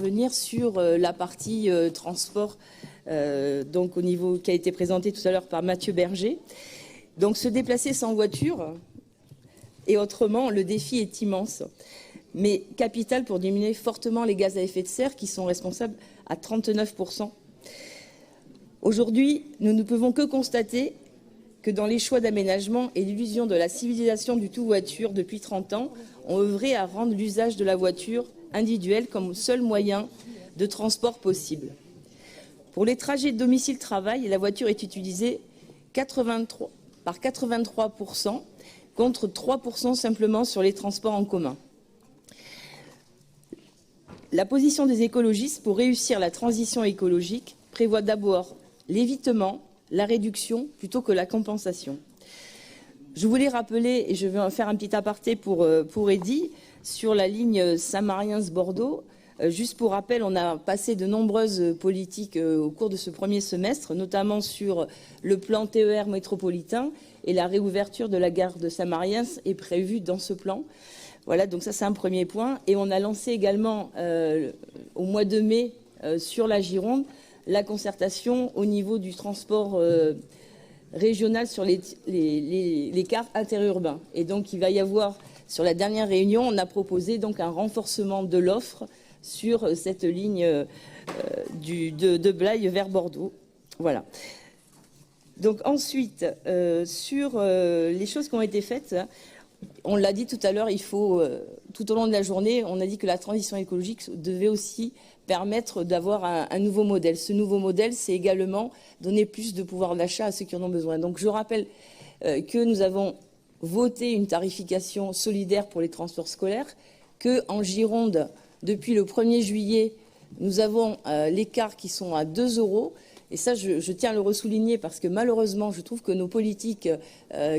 Venir sur la partie transport, donc au niveau qui a été présenté tout à l'heure par Mathieu Berger. Donc se déplacer sans voiture et autrement, le défi est immense, mais capital pour diminuer fortement les gaz à effet de serre qui sont responsables à 39%. Aujourd'hui, nous ne pouvons que constater que dans les choix d'aménagement et l'illusion de la civilisation du tout-voiture depuis 30 ans, on œuvrait à rendre l'usage de la voiture individuelle comme seul moyen de transport possible. Pour les trajets de domicile-travail, la voiture est utilisée par 83% contre 3% simplement sur les transports en commun. La position des écologistes pour réussir la transition écologique prévoit d'abord l'évitement, la réduction plutôt que la compensation. Je voulais rappeler, et je vais faire un petit aparté pour Eddy, sur la ligne Saint-Mariens-Bordeaux. Juste pour rappel, on a passé de nombreuses politiques au cours de ce premier semestre, notamment sur le plan TER métropolitain, et la réouverture de la gare de Saint-Mariens est prévue dans ce plan. Voilà, donc ça c'est un premier point. Et on a lancé également au mois de mai sur la Gironde la concertation au niveau du transport régional sur les cars interurbains. Et donc il va y avoir, sur la dernière réunion, on a proposé donc un renforcement de l'offre sur cette ligne de Blaye vers Bordeaux. Voilà. Donc ensuite, sur les choses qui ont été faites, on l'a dit tout à l'heure, il faut, tout au long de la journée, on a dit que la transition écologique devait aussi permettre d'avoir un nouveau modèle. Ce nouveau modèle, c'est également donner plus de pouvoir d'achat à ceux qui en ont besoin. Donc je rappelle que nous avons voté une tarification solidaire pour les transports scolaires, qu'en Gironde, depuis le 1er juillet, nous avons les cars qui sont à 2 €. Et ça, je tiens à le ressouligner parce que malheureusement, je trouve que nos politiques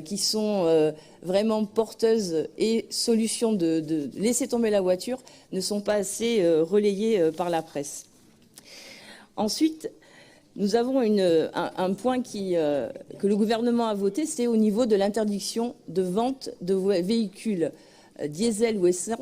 qui sont vraiment porteuses et solutions de laisser tomber la voiture ne sont pas assez relayées par la presse. Ensuite, nous avons un point que le gouvernement a voté, c'est au niveau de l'interdiction de vente de véhicules diesel ou essence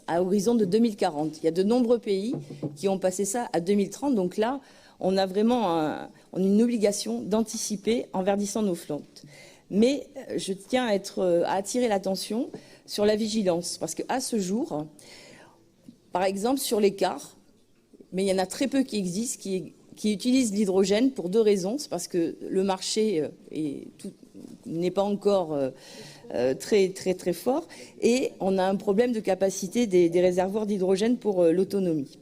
à horizon de 2040. Il y a de nombreux pays qui ont passé ça à 2030. Donc là, on a vraiment une obligation d'anticiper en verdissant nos flottes. Mais je tiens à attirer l'attention sur la vigilance, parce qu'à ce jour, par exemple sur les cars, mais il y en a très peu qui existent, qui utilisent l'hydrogène pour 2 raisons. C'est parce que le marché n'est pas encore très fort, et on a un problème de capacité des réservoirs d'hydrogène pour l'autonomie.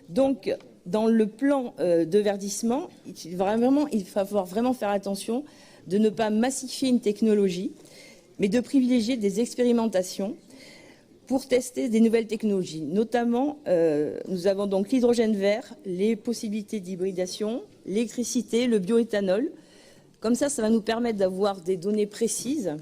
Donc, dans le plan de verdissement, il va falloir vraiment faire attention de ne pas massifier une technologie, mais de privilégier des expérimentations pour tester des nouvelles technologies. Notamment, nous avons donc l'hydrogène vert, les possibilités d'hybridation, l'électricité, le bioéthanol. Comme ça va nous permettre d'avoir des données précises.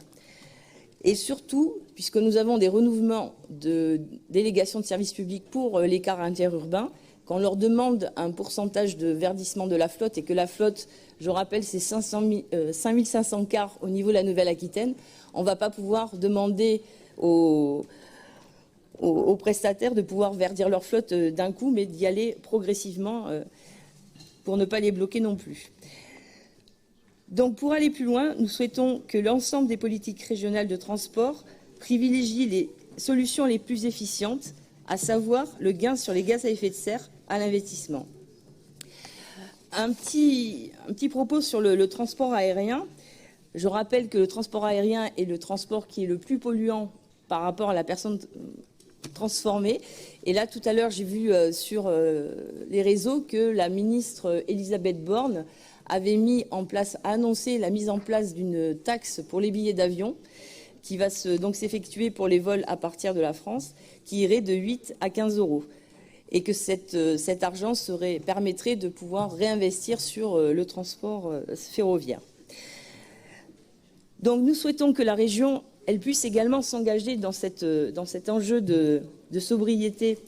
Et surtout, puisque nous avons des renouvellements de délégations de services publics pour les cars interurbains, quand on leur demande un pourcentage de verdissement de la flotte et que la flotte, je rappelle, c'est 5500 cars au niveau de la Nouvelle-Aquitaine, on ne va pas pouvoir demander aux prestataires de pouvoir verdir leur flotte d'un coup, mais d'y aller progressivement pour ne pas les bloquer non plus. Donc pour aller plus loin, nous souhaitons que l'ensemble des politiques régionales de transport privilégient les solutions les plus efficientes, à savoir le gain sur les gaz à effet de serre à l'investissement. Un petit propos sur le transport aérien. Je rappelle que le transport aérien est le transport qui est le plus polluant par rapport à la personne transformée. Et là, tout à l'heure, j'ai vu sur les réseaux que la ministre Elisabeth Borne avait annoncé la mise en place d'une taxe pour les billets d'avion qui va donc s'effectuer pour les vols à partir de la France, qui irait de 8 à 15 €. Et que cet argent permettrait de pouvoir réinvestir sur le transport ferroviaire. Donc nous souhaitons que la région puisse également s'engager dans cet enjeu de sobriété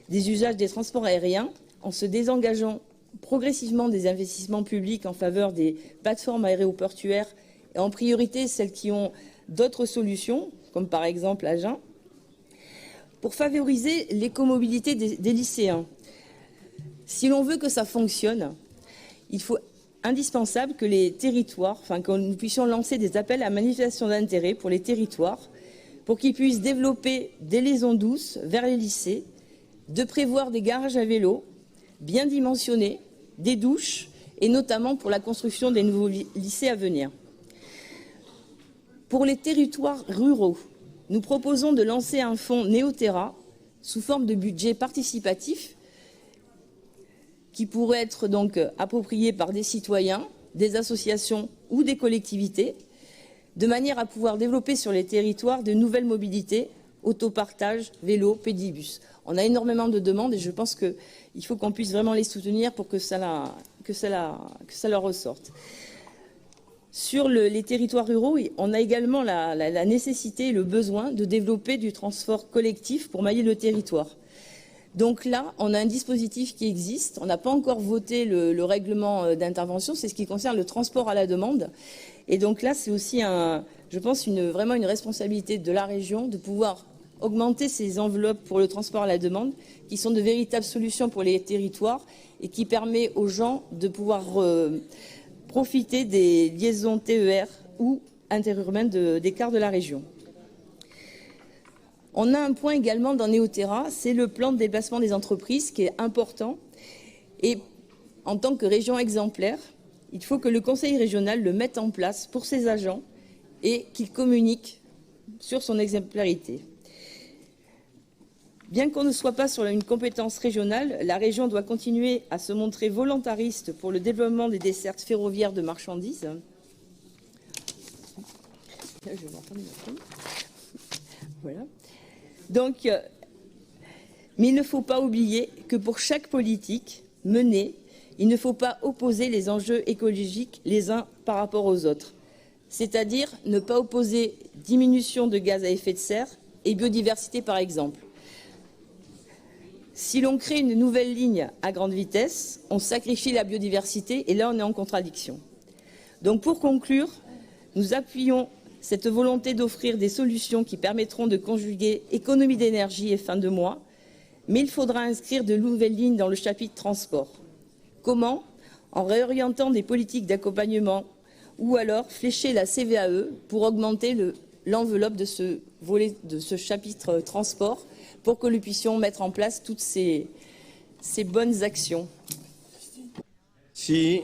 des usages des transports aériens, en se désengageant progressivement des investissements publics en faveur des plateformes aéroportuaires, et en priorité celles qui ont d'autres solutions, comme par exemple Agen, pour favoriser l'écomobilité des lycéens. Si l'on veut que ça fonctionne, il faut indispensable que les territoires, que nous puissions lancer des appels à manifestation d'intérêt pour les territoires, pour qu'ils puissent développer des liaisons douces vers les lycées, de prévoir des garages à vélo bien dimensionnés, des douches, et notamment pour la construction des nouveaux lycées à venir. Pour les territoires ruraux, nous proposons de lancer un fonds Néoterra sous forme de budget participatif qui pourrait être donc approprié par des citoyens, des associations ou des collectivités, de manière à pouvoir développer sur les territoires de nouvelles mobilités, autopartage, vélo, pédibus. On a énormément de demandes et je pense qu'il faut qu'on puisse vraiment les soutenir pour que ça leur ressorte. Sur les territoires ruraux, on a également la nécessité et le besoin de développer du transport collectif pour mailler le territoire. Donc là, on a un dispositif qui existe. On n'a pas encore voté le règlement d'intervention. C'est ce qui concerne le transport à la demande. Et donc là, c'est aussi, je pense, vraiment une responsabilité de la région de pouvoir augmenter ces enveloppes pour le transport à la demande, qui sont de véritables solutions pour les territoires et qui permet aux gens de pouvoir profiter des liaisons TER ou interurbaines des cars de la région. On a un point également dans Néoterra, c'est le plan de déplacement des entreprises qui est important. Et en tant que région exemplaire, il faut que le conseil régional le mette en place pour ses agents et qu'il communique sur son exemplarité. Bien qu'on ne soit pas sur une compétence régionale, la région doit continuer à se montrer volontariste pour le développement des dessertes ferroviaires de marchandises. Voilà. Donc, mais il ne faut pas oublier que pour chaque politique menée, il ne faut pas opposer les enjeux écologiques les uns par rapport aux autres. C'est-à-dire ne pas opposer diminution de gaz à effet de serre et biodiversité, par exemple. Si l'on crée une nouvelle ligne à grande vitesse, on sacrifie la biodiversité et là, on est en contradiction. Donc, pour conclure, nous appuyons cette volonté d'offrir des solutions qui permettront de conjuguer économie d'énergie et fin de mois, mais il faudra inscrire de nouvelles lignes dans le chapitre transport. Comment? En réorientant des politiques d'accompagnement ou alors flécher la CVAE pour augmenter l'enveloppe de ce volet, de ce chapitre transport, pour que nous puissions mettre en place toutes ces bonnes actions. Si.